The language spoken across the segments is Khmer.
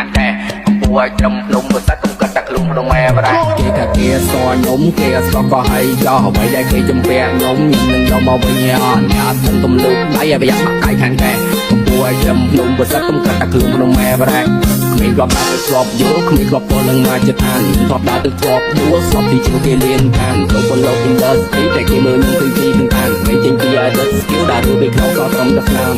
ខាងកែពួយត្រឹមភ្នំប្រសិទ្ធកុំគិតតែខ្លួនក្នុងម៉ែបាត់គេថាគេសខ្ញុំគេស្បក៏ហើយចោះអ្វីដែលគេជំពាក់ខ្ញុំនឹងយកមកវិញអត់អ្នកមិនទំលុកដៃឲ្យប្រយ័ត្នបាក់កាយខាងកែពួយត្រឹមភ្នំប្រសិទ្ធកុំគិតតែខ្លួនក្នុងម៉ែបាត់គ្មានគាត់ទៅស្បយល់គ្មានគាត់ពលនឹងមកចិត្តឋានថតដើរទៅស្បយល់ស្បទីជាងគេលៀនខានលោកពលលោក industry តែគេមើលនឹងទីទីខាងមិនចេញពី idol skill ដើរទៅក្នុងក៏ត្រឹមតែស្នាម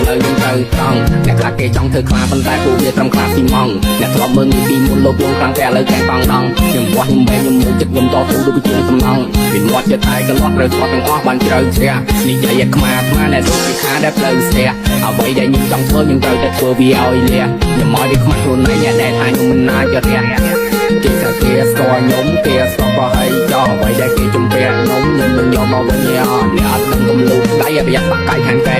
ហើយយើងទៅត្រង់អ្នកខ្លះគេចង់ធ្វើខ្លាប៉ុន្តែពួកវាត្រឹមខ្លាស៊ីម៉ងអ្នកធ្លាប់មើលនេះពីមុនលោកលងខាងតែឥឡូវកែបងដងខ្ញុំបោះខ្ញុំបែងខ្ញុំមួយចិត្តខ្ញុំតស៊ូដូចជាសំណងពីមាត់ចិត្តតែកន្លោះត្រូវស្គាល់ទាំងអស់បានជ្រៅជ្រះនិយាយឲ្យខ្មាស់អ្នកសុខពីខាដែលផ្លូវស្ទះអ្វីដែលខ្ញុំចង់ធ្វើខ្ញុំត្រូវតែធ្វើវាឲ្យលះខ្ញុំមកវាខ្មាស់ខ្លួនឯងអ្នកដែលថាខ្ញុំមិនណាចរះគេថាគេស្គាល់ខ្ញុំគេស្គាល់ក៏ហើយចោលអ្វីដែលគេជំពាក់ខ្ញុំនឹងយកមកវិញអត់អ្នកអត់នឹងទំលុកដៃឲ្យប្រយ័ត្នបាក់កាយខាងកែ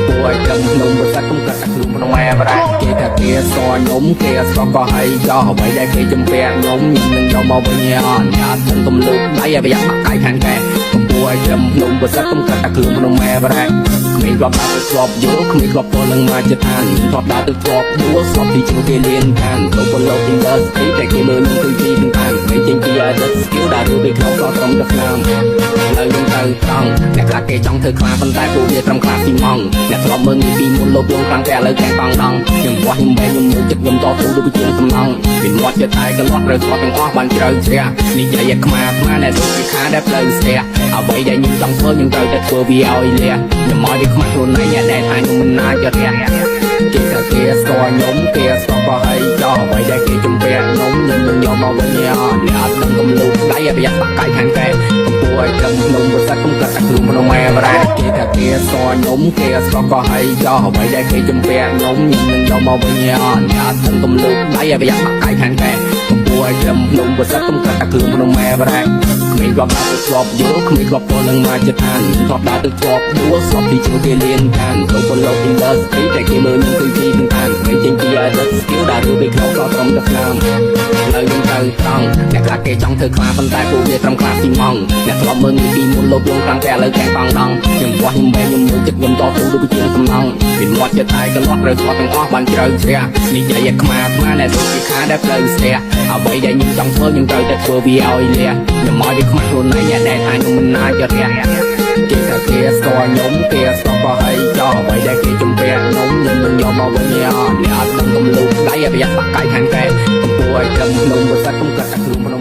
ពួយត្រឹមភ្នំប្រសិទ្ធកុំគិតតែខ្លួនក្នុងម៉ែបាត់គេថាគេស្គាល់ខ្ញុំគេស្គាល់ក៏ហើយចោលអ្វីដែលគេជំពាក់ខ្ញុំនឹងយកមកវិញអត់អ្នកអត់នឹងទំលុកដៃឲ្យប្រយ័ត្នបាក់កាយខាងកែពួយត្រឹមភ្នំប្រសិទ្ធកុំគិតតែខ្លួនក្នុងម៉ែបាត់គ្មានគាត់ទៅស្បយល់គ្មានគាត់ពលនឹងមកចិត្តឋានថតដើរទៅស្បយល់ស្បទីជាងគេលៀនខានលោកពលលោក industry តែគេមើលនឹងទីទីខាងមិនចេញពី idol skill ដើរទៅពីក្នុងក៏ត្រឹមតែស្នាមហើយយើងទៅត្រង់អ្នកខ្លះគេចង់ធ្វើខ្លាប៉ុន្តែពួកវាត្រឹមខ្លាស៊ីម៉ងអ្នកធ្លាប់មើលនេះពីមុនលោកលងខាងតែឥឡូវកែបងដងខ្ញុំបោះខ្ញុំបែងខ្ញុំមួយចិត្តខ្ញុំតស៊ូដូចជាសំណងពីមាត់ចិត្តតែកន្លោះត្រូវស្គាល់ទាំងអស់បានជ្រៅជ្រះនិយាយឲ្យខ្មាស់អ្នកសុខពីខាដែលផ្លូវស្ទះអ្វីដែលខ្ញុំចង់ធ្វើខ្ញុំត្រូវតែធ្វើវាឲ្យលះខ្ញុំមកវាខ្មាស់ខ្លួនឯងអ្នកដែលថាខ្ញុំមិនណាចរះគេថាគេស្គាល់ខ្ញុំគេស្គាល់ក៏ហើយចោលអ្វីដែលគេជំពាក់ខ្ញុំនឹងយកមកវិញអត់អ្នកអត់នឹងទំលុកដៃឲ្យប្រយ័ត្នបាក់កាយខាងកែពួយត្រឹមភ្នំប្រសិទ្ធកុំគិតតែខ្លួនក្នុងម៉ែបាត់គេថាគេស្គាល់ខ្ញុំគេស្គាល់ក៏ហើយចោលអ្វីដែលគេជំពាក់ខ្ញុំនឹងយកមកវិញអត់អ្នកអត់នឹងទំលុកដៃឲ្យប្រយ័ត្នបាក់កាយខាងកែពួយត្រឹមភ្នំប្រសិទ្ធកុំគិតតែខ្លួនក្នុងម៉ែបាត់គ្មានគាត់ទៅស្បយល់គ្មានគាត់ពលនឹងមកចិត្តឋានថតដើរទៅស្បយល់ស្បទីជាងគេលៀនខានលោកពលលោក industry តែគេមើលនឹងទីទីខាងមិនចេញពី idol skill ដើរទៅពីក្នុងក៏ត្រឹមតែស្នាមហើយយើងទៅត្រង់អ្នកខ្លះគេចង់ធ្វើខ្លាប៉ុន្តែពួកវាត្រឹមខ្លាស៊ីម៉ងអ្នកធ្លាប់មើលនេះពីមុនលោកលងខាងតែឥឡូវកែបងដងខ្ញុំបោះខ្ញុំបែងខ្ញុំមួយចិត្តខ្ញុំតស៊ូដូចជាសំណងពីមាត់ចិត្តតែកន្លោះត្រូវស្គាល់ទាំងអស់បានជ្រៅជ្រះនិយាយឲ្យខ្មាស់អ្នកសុខពីខាដែលផ្លូវស្ទះអ្វីដែលខ្ញុំចង់ធ្វើខ្ញុំត្រូវតែធ្វើវាឲ្យលះខ្ញុំមកវាខ្មាស់ខ្លួនឯងអ្នកដែលថាខ្ញុំមិនណាចរះគេថាគេស្គាល់ខ្ញុំគេស្គាល់ក៏ហើយចោលអ្វីដែលគេជំពាក់ខ្ញុំនឹងយកមកវិញអត់អ្នកអត់នឹងទំលុកដៃឲ្យប្រយ័ត្នបាក់កាយខាងកែពួយត្រឹមភ្នំប្រសិទ្ធកុំគិតតែខ្លួន